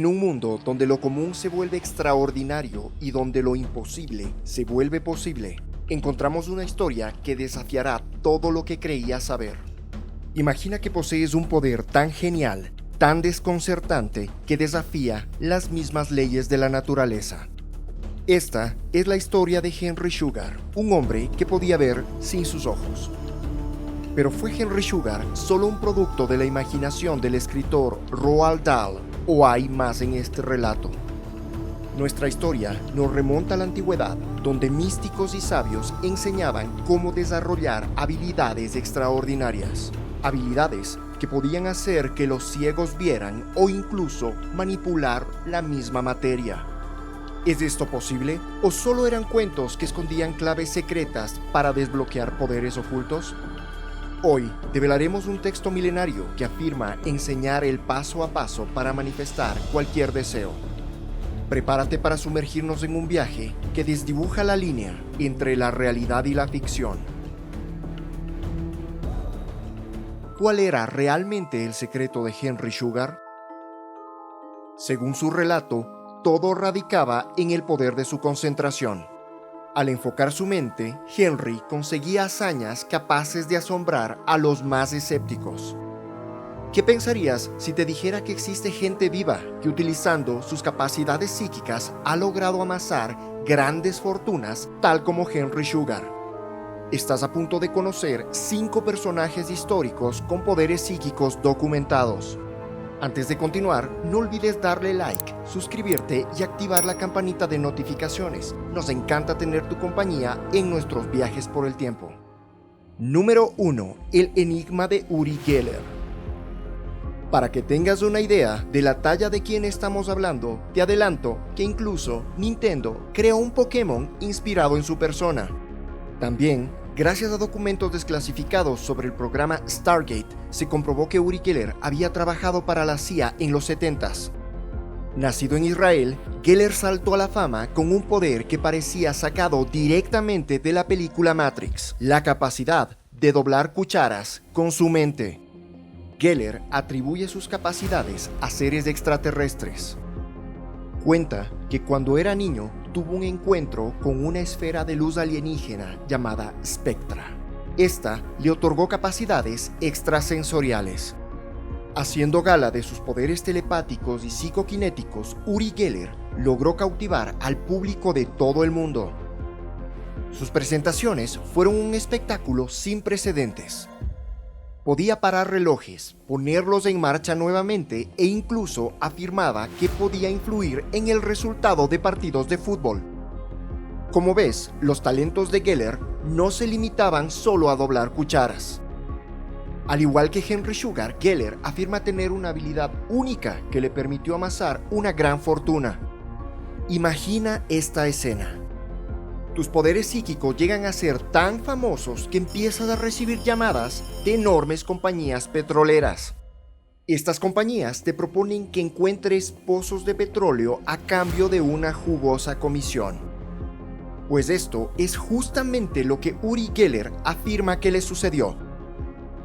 En un mundo donde lo común se vuelve extraordinario y donde lo imposible se vuelve posible, encontramos una historia que desafiará todo lo que creías saber. Imagina que posees un poder tan genial, tan desconcertante, que desafía las mismas leyes de la naturaleza. Esta es la historia de Henry Sugar, un hombre que podía ver sin sus ojos. Pero ¿fue Henry Sugar solo un producto de la imaginación del escritor Roald Dahl, o hay más en este relato? Nuestra historia nos remonta a la antigüedad, donde místicos y sabios enseñaban cómo desarrollar habilidades extraordinarias. Habilidades que podían hacer que los ciegos vieran o incluso manipular la misma materia. ¿Es esto posible? ¿O solo eran cuentos que escondían claves secretas para desbloquear poderes ocultos? Hoy develaremos un texto milenario que afirma enseñar el paso a paso para manifestar cualquier deseo. Prepárate para sumergirnos en un viaje que desdibuja la línea entre la realidad y la ficción. ¿Cuál era realmente el secreto de Henry Sugar? Según su relato, todo radicaba en el poder de su concentración. Al enfocar su mente, Henry conseguía hazañas capaces de asombrar a los más escépticos. ¿Qué pensarías si te dijera que existe gente viva que, utilizando sus capacidades psíquicas, ha logrado amasar grandes fortunas tal como Henry Sugar? Estás a punto de conocer 5 personajes históricos con poderes psíquicos documentados. Antes de continuar, no olvides darle like, suscribirte y activar la campanita de notificaciones. Nos encanta tener tu compañía en nuestros viajes por el tiempo. Número 1. El enigma de Uri Geller. Para que tengas una idea de la talla de quien estamos hablando, te adelanto que incluso Nintendo creó un Pokémon inspirado en su persona. También, gracias a documentos desclasificados sobre el programa Stargate, se comprobó que Uri Geller había trabajado para la CIA en los 70s. Nacido en Israel, Geller saltó a la fama con un poder que parecía sacado directamente de la película Matrix: la capacidad de doblar cucharas con su mente. Geller atribuye sus capacidades a seres extraterrestres. Cuenta que cuando era niño tuvo un encuentro con una esfera de luz alienígena llamada Spectra. Esta le otorgó capacidades extrasensoriales. Haciendo gala de sus poderes telepáticos y psicoquinéticos, Uri Geller logró cautivar al público de todo el mundo. Sus presentaciones fueron un espectáculo sin precedentes. Podía parar relojes, ponerlos en marcha nuevamente e incluso afirmaba que podía influir en el resultado de partidos de fútbol. Como ves, los talentos de Geller no se limitaban solo a doblar cucharas. Al igual que Henry Sugar, Geller afirma tener una habilidad única que le permitió amasar una gran fortuna. Imagina esta escena. Tus poderes psíquicos llegan a ser tan famosos que empiezas a recibir llamadas de enormes compañías petroleras. Estas compañías te proponen que encuentres pozos de petróleo a cambio de una jugosa comisión. Pues esto es justamente lo que Uri Geller afirma que le sucedió.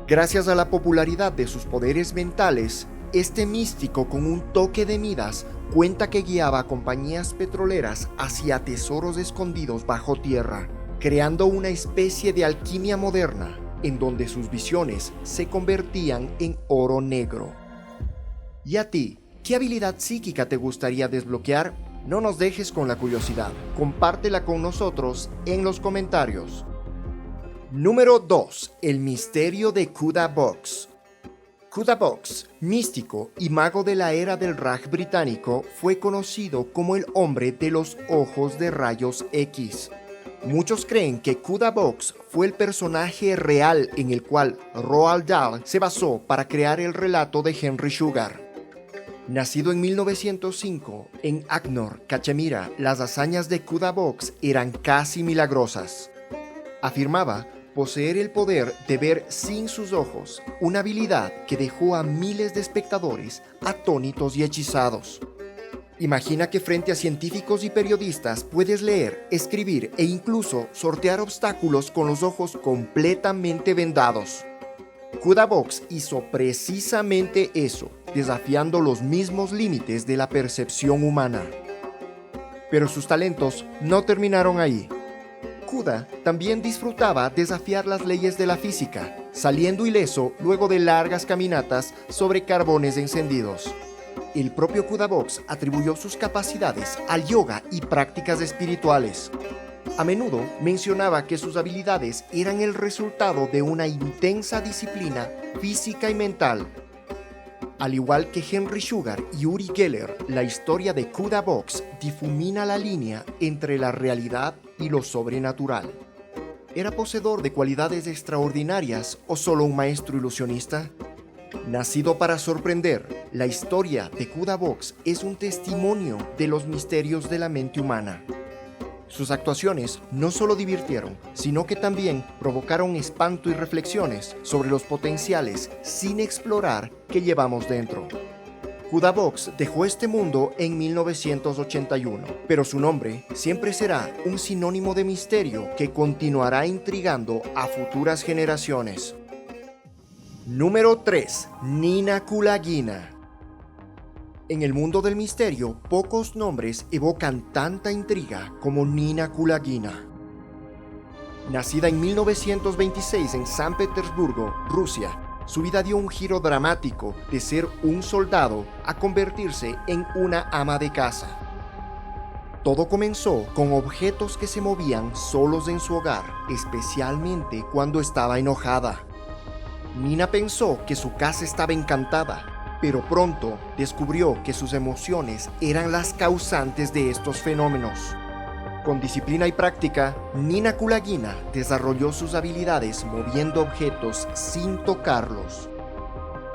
Gracias a la popularidad de sus poderes mentales, este místico con un toque de Midas cuenta que guiaba a compañías petroleras hacia tesoros escondidos bajo tierra, creando una especie de alquimia moderna, en donde sus visiones se convertían en oro negro. ¿Y a ti, qué habilidad psíquica te gustaría desbloquear? No nos dejes con la curiosidad, compártela con nosotros en los comentarios. Número 2. El misterio de Cuda Box. Cuda Box, místico y mago de la era del Raj británico, fue conocido como el hombre de los ojos de rayos X. Muchos creen que Cuda Box fue el personaje real en el cual Roald Dahl se basó para crear el relato de Henry Sugar. Nacido en 1905 en Agnor, Cachemira, las hazañas de Cuda Box eran casi milagrosas. Afirmaba poseer el poder de ver sin sus ojos, una habilidad que dejó a miles de espectadores atónitos y hechizados. Imagina que frente a científicos y periodistas puedes leer, escribir e incluso sortear obstáculos con los ojos completamente vendados. Cuda Box hizo precisamente eso, desafiando los mismos límites de la percepción humana. Pero sus talentos no terminaron ahí. Kuda también disfrutaba desafiar las leyes de la física, saliendo ileso luego de largas caminatas sobre carbones encendidos. El propio Kuda Boggs atribuyó sus capacidades al yoga y prácticas espirituales. A menudo mencionaba que sus habilidades eran el resultado de una intensa disciplina física y mental. Al igual que Henry Sugar y Uri Geller, la historia de Kuda Boggs difumina la línea entre la realidad y lo sobrenatural. ¿Era poseedor de cualidades extraordinarias o solo un maestro ilusionista? Nacido para sorprender, la historia de Kuda Boggs es un testimonio de los misterios de la mente humana. Sus actuaciones no solo divirtieron, sino que también provocaron espanto y reflexiones sobre los potenciales sin explorar que llevamos dentro. Kuda Boggs dejó este mundo en 1981, pero su nombre siempre será un sinónimo de misterio que continuará intrigando a futuras generaciones. Número 3. Nina Kulagina. En el mundo del misterio, pocos nombres evocan tanta intriga como Nina Kulagina. Nacida en 1926 en San Petersburgo, Rusia, su vida dio un giro dramático de ser un soldado a convertirse en una ama de casa. Todo comenzó con objetos que se movían solos en su hogar, especialmente cuando estaba enojada. Nina pensó que su casa estaba encantada, pero pronto descubrió que sus emociones eran las causantes de estos fenómenos. Con disciplina y práctica, Nina Kulagina desarrolló sus habilidades moviendo objetos sin tocarlos.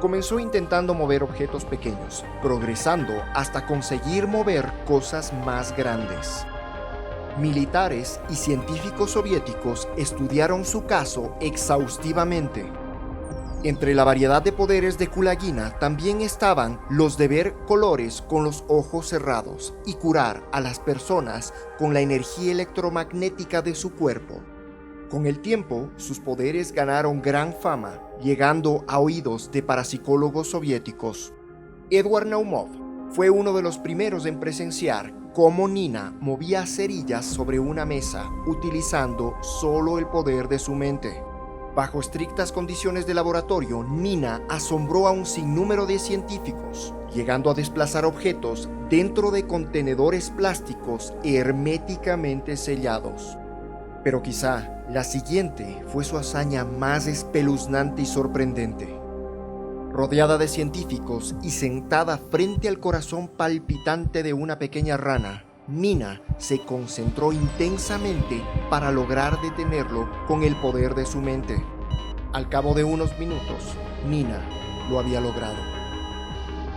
Comenzó intentando mover objetos pequeños, progresando hasta conseguir mover cosas más grandes. Militares y científicos soviéticos estudiaron su caso exhaustivamente. Entre la variedad de poderes de Kulagina también estaban los de ver colores con los ojos cerrados y curar a las personas con la energía electromagnética de su cuerpo. Con el tiempo, sus poderes ganaron gran fama, llegando a oídos de parapsicólogos soviéticos. Edward Naumov fue uno de los primeros en presenciar cómo Nina movía cerillas sobre una mesa utilizando solo el poder de su mente. Bajo estrictas condiciones de laboratorio, Nina asombró a un sinnúmero de científicos, llegando a desplazar objetos dentro de contenedores plásticos herméticamente sellados. Pero quizá la siguiente fue su hazaña más espeluznante y sorprendente. Rodeada de científicos y sentada frente al corazón palpitante de una pequeña rana, Nina se concentró intensamente para lograr detenerlo con el poder de su mente. Al cabo de unos minutos, Nina lo había logrado.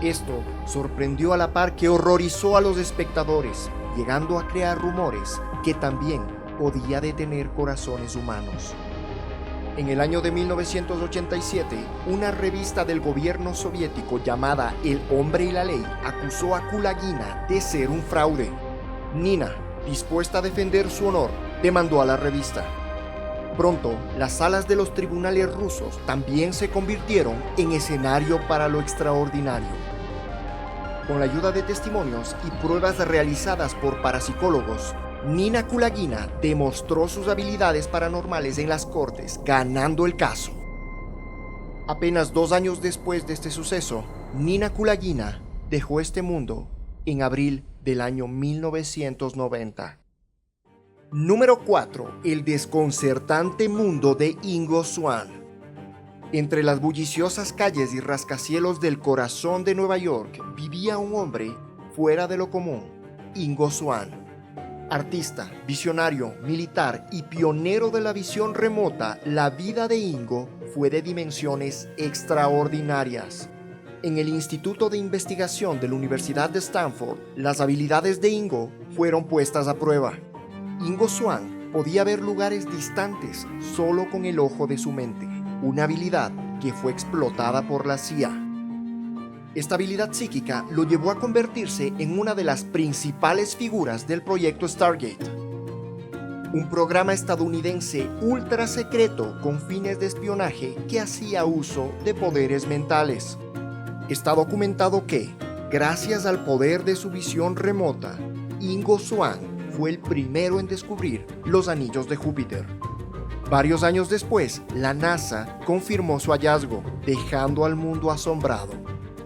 Esto sorprendió a la par que horrorizó a los espectadores, llegando a crear rumores que también podía detener corazones humanos. En el año de 1987, una revista del gobierno soviético llamada El Hombre y la Ley acusó a Kulagina de ser un fraude. Nina, dispuesta a defender su honor, demandó a la revista. Pronto, las salas de los tribunales rusos también se convirtieron en escenario para lo extraordinario. Con la ayuda de testimonios y pruebas realizadas por parapsicólogos, Nina Kulagina demostró sus habilidades paranormales en las cortes, ganando el caso. Apenas 2 años después de este suceso, Nina Kulagina dejó este mundo en abril del año 1990. Número 4. El desconcertante mundo de Ingo Swann. Entre las bulliciosas calles y rascacielos del corazón de Nueva York vivía un hombre fuera de lo común, Ingo Swann. Artista, visionario, militar y pionero de la visión remota, la vida de Ingo fue de dimensiones extraordinarias. En el Instituto de Investigación de la Universidad de Stanford, las habilidades de Ingo fueron puestas a prueba. Ingo Swann podía ver lugares distantes solo con el ojo de su mente, una habilidad que fue explotada por la CIA. Esta habilidad psíquica lo llevó a convertirse en una de las principales figuras del proyecto Stargate, un programa estadounidense ultra secreto con fines de espionaje que hacía uso de poderes mentales. Está documentado que, gracias al poder de su visión remota, Ingo Swann fue el primero en descubrir los anillos de Júpiter. Varios años después, la NASA confirmó su hallazgo, dejando al mundo asombrado.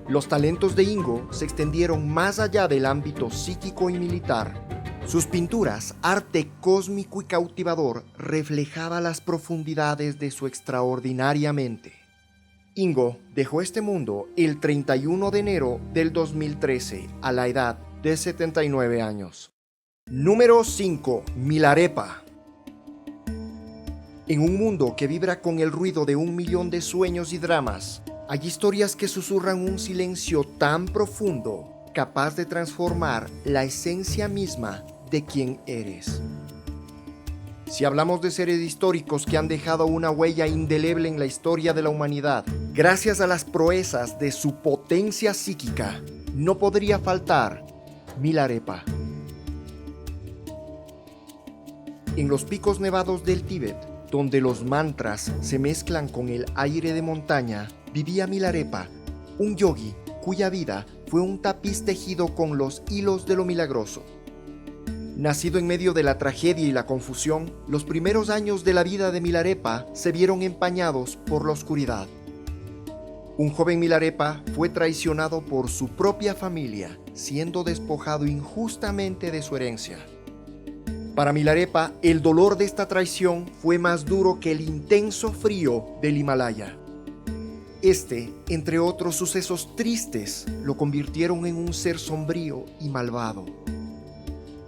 Los talentos de Ingo se extendieron más allá del ámbito psíquico y militar. Sus pinturas, arte cósmico y cautivador, reflejaba las profundidades de su extraordinaria mente. Ingo dejó este mundo el 31 de enero del 2013 a la edad de 79 años. Número 5. Milarepa. En un mundo que vibra con el ruido de 1.000.000 de sueños y dramas, hay historias que susurran un silencio tan profundo, capaz de transformar la esencia misma de quien eres. Si hablamos de seres históricos que han dejado una huella indeleble en la historia de la humanidad, gracias a las proezas de su potencia psíquica, no podría faltar Milarepa. En los picos nevados del Tíbet, donde los mantras se mezclan con el aire de montaña, vivía Milarepa, un yogi cuya vida fue un tapiz tejido con los hilos de lo milagroso. Nacido en medio de la tragedia y la confusión, los primeros años de la vida de Milarepa se vieron empañados por la oscuridad. Un joven Milarepa fue traicionado por su propia familia, siendo despojado injustamente de su herencia. Para Milarepa, el dolor de esta traición fue más duro que el intenso frío del Himalaya. Este, entre otros sucesos tristes, lo convirtieron en un ser sombrío y malvado.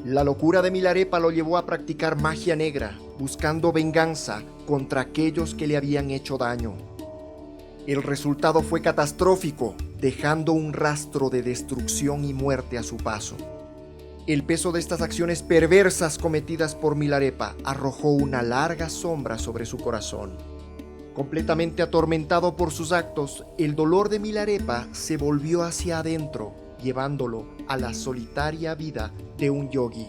La locura de Milarepa lo llevó a practicar magia negra, buscando venganza contra aquellos que le habían hecho daño. El resultado fue catastrófico, dejando un rastro de destrucción y muerte a su paso. El peso de estas acciones perversas cometidas por Milarepa arrojó una larga sombra sobre su corazón. Completamente atormentado por sus actos, el dolor de Milarepa se volvió hacia adentro, llevándolo a la solitaria vida de un yogi.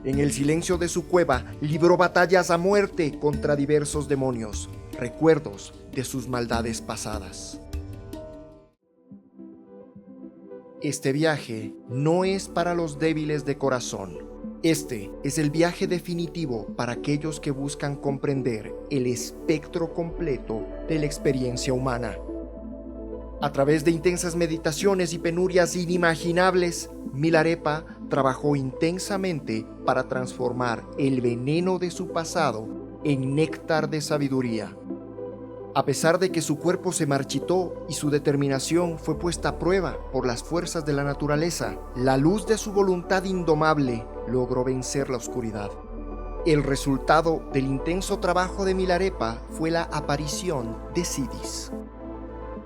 En el silencio de su cueva, libró batallas a muerte contra diversos demonios, recuerdos de sus maldades pasadas. Este viaje no es para los débiles de corazón. Este es el viaje definitivo para aquellos que buscan comprender el espectro completo de la experiencia humana. A través de intensas meditaciones y penurias inimaginables, Milarepa trabajó intensamente para transformar el veneno de su pasado en néctar de sabiduría. A pesar de que su cuerpo se marchitó y su determinación fue puesta a prueba por las fuerzas de la naturaleza, la luz de su voluntad indomable logró vencer la oscuridad. El resultado del intenso trabajo de Milarepa fue la aparición de siddhis.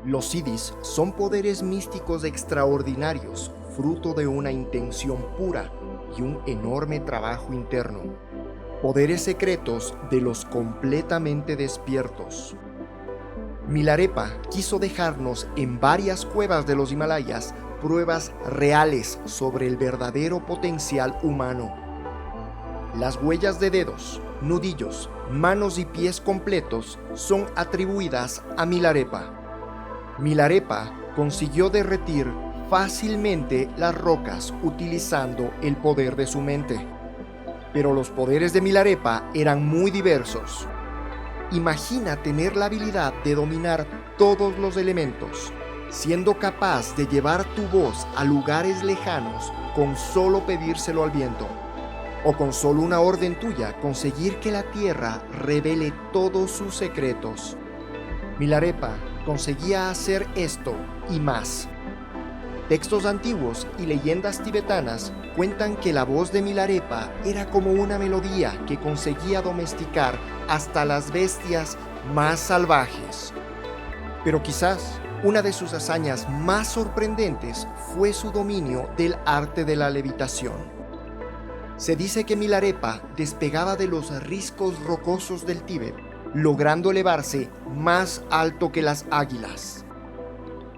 Los siddhis son poderes místicos extraordinarios, fruto de una intención pura y un enorme trabajo interno. Poderes secretos de los completamente despiertos. Milarepa quiso dejarnos en varias cuevas de los Himalayas pruebas reales sobre el verdadero potencial humano. Las huellas de dedos, nudillos, manos y pies completos son atribuidas a Milarepa. Milarepa consiguió derretir fácilmente las rocas utilizando el poder de su mente. Pero los poderes de Milarepa eran muy diversos. Imagina tener la habilidad de dominar todos los elementos, siendo capaz de llevar tu voz a lugares lejanos con solo pedírselo al viento, o con solo una orden tuya conseguir que la tierra revele todos sus secretos. Milarepa conseguía hacer esto y más. Textos antiguos y leyendas tibetanas cuentan que la voz de Milarepa era como una melodía que conseguía domesticar hasta las bestias más salvajes. Pero quizás una de sus hazañas más sorprendentes fue su dominio del arte de la levitación. Se dice que Milarepa despegaba de los riscos rocosos del Tíbet, logrando elevarse más alto que las águilas.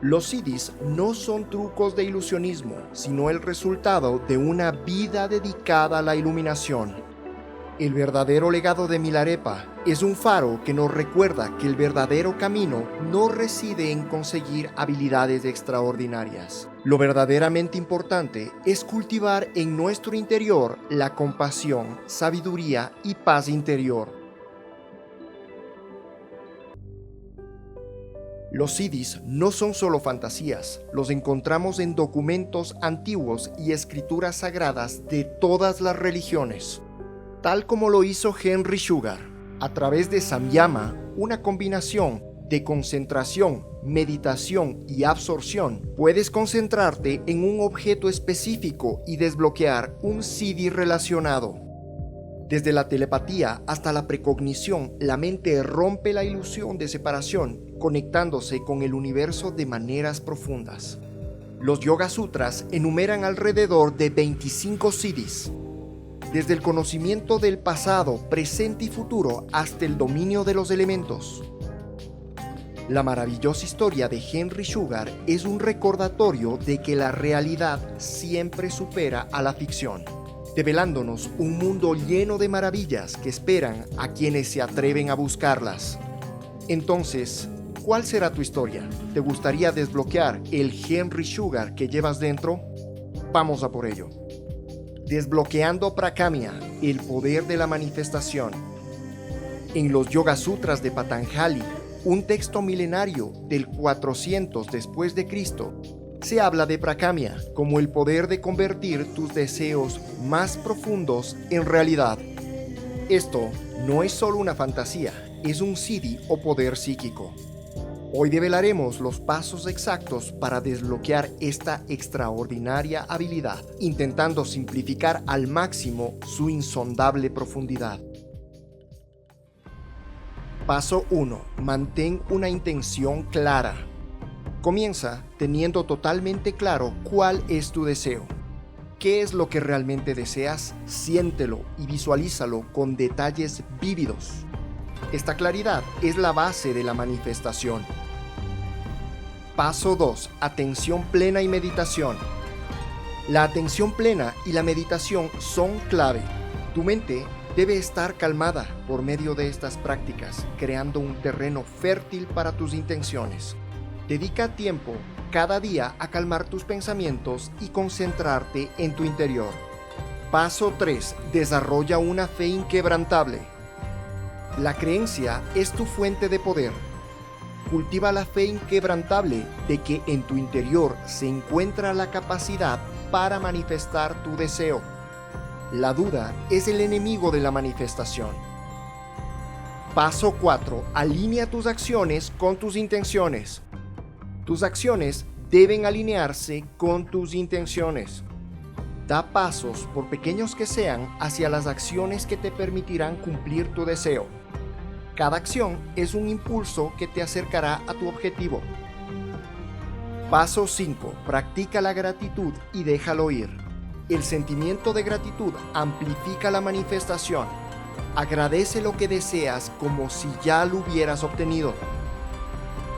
Los siddhis no son trucos de ilusionismo, sino el resultado de una vida dedicada a la iluminación. El verdadero legado de Milarepa es un faro que nos recuerda que el verdadero camino no reside en conseguir habilidades extraordinarias. Lo verdaderamente importante es cultivar en nuestro interior la compasión, sabiduría y paz interior. Los Siddhis no son solo fantasías, los encontramos en documentos antiguos y escrituras sagradas de todas las religiones. Tal como lo hizo Henry Sugar, a través de Samyama, una combinación de concentración, meditación y absorción, puedes concentrarte en un objeto específico y desbloquear un siddhi relacionado. Desde la telepatía hasta la precognición, la mente rompe la ilusión de separación, conectándose con el universo de maneras profundas. Los Yoga Sutras enumeran alrededor de 25 siddhis. Desde el conocimiento del pasado, presente y futuro hasta el dominio de los elementos. La maravillosa historia de Henry Sugar es un recordatorio de que la realidad siempre supera a la ficción, develándonos un mundo lleno de maravillas que esperan a quienes se atreven a buscarlas. Entonces, ¿cuál será tu historia? ¿Te gustaría desbloquear el Henry Sugar que llevas dentro? Vamos a por ello. Desbloqueando Prakamya, el poder de la manifestación. En los Yoga Sutras de Patanjali, un texto milenario del 400 después de Cristo, se habla de Prakamya como el poder de convertir tus deseos más profundos en realidad. Esto no es solo una fantasía, es un siddhi o poder psíquico. Hoy develaremos los pasos exactos para desbloquear esta extraordinaria habilidad, intentando simplificar al máximo su insondable profundidad. Paso 1. Mantén una intención clara. Comienza teniendo totalmente claro cuál es tu deseo. ¿Qué es lo que realmente deseas? Siéntelo y visualízalo con detalles vívidos. Esta claridad es la base de la manifestación. Paso 2. Atención plena y meditación. La atención plena y la meditación son clave. Tu mente debe estar calmada por medio de estas prácticas, creando un terreno fértil para tus intenciones. Dedica tiempo cada día a calmar tus pensamientos y concentrarte en tu interior. Paso 3. Desarrolla una fe inquebrantable. La creencia es tu fuente de poder. Cultiva la fe inquebrantable de que en tu interior se encuentra la capacidad para manifestar tu deseo. La duda es el enemigo de la manifestación. Paso 4. Alinea tus acciones con tus intenciones. Tus acciones deben alinearse con tus intenciones. Da pasos, por pequeños que sean, hacia las acciones que te permitirán cumplir tu deseo. Cada acción es un impulso que te acercará a tu objetivo. Paso 5. Practica la gratitud y déjalo ir. El sentimiento de gratitud amplifica la manifestación. Agradece lo que deseas como si ya lo hubieras obtenido.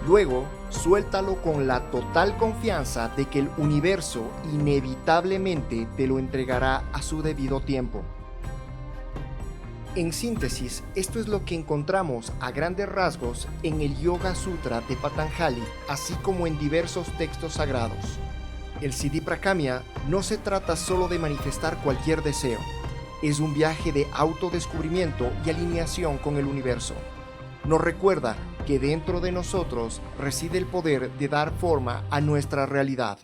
Luego, suéltalo con la total confianza de que el universo inevitablemente te lo entregará a su debido tiempo. En síntesis, esto es lo que encontramos a grandes rasgos en el Yoga Sutra de Patanjali, así como en diversos textos sagrados. El Siddhi Prakamya no se trata solo de manifestar cualquier deseo, es un viaje de autodescubrimiento y alineación con el universo. Nos recuerda que dentro de nosotros reside el poder de dar forma a nuestra realidad.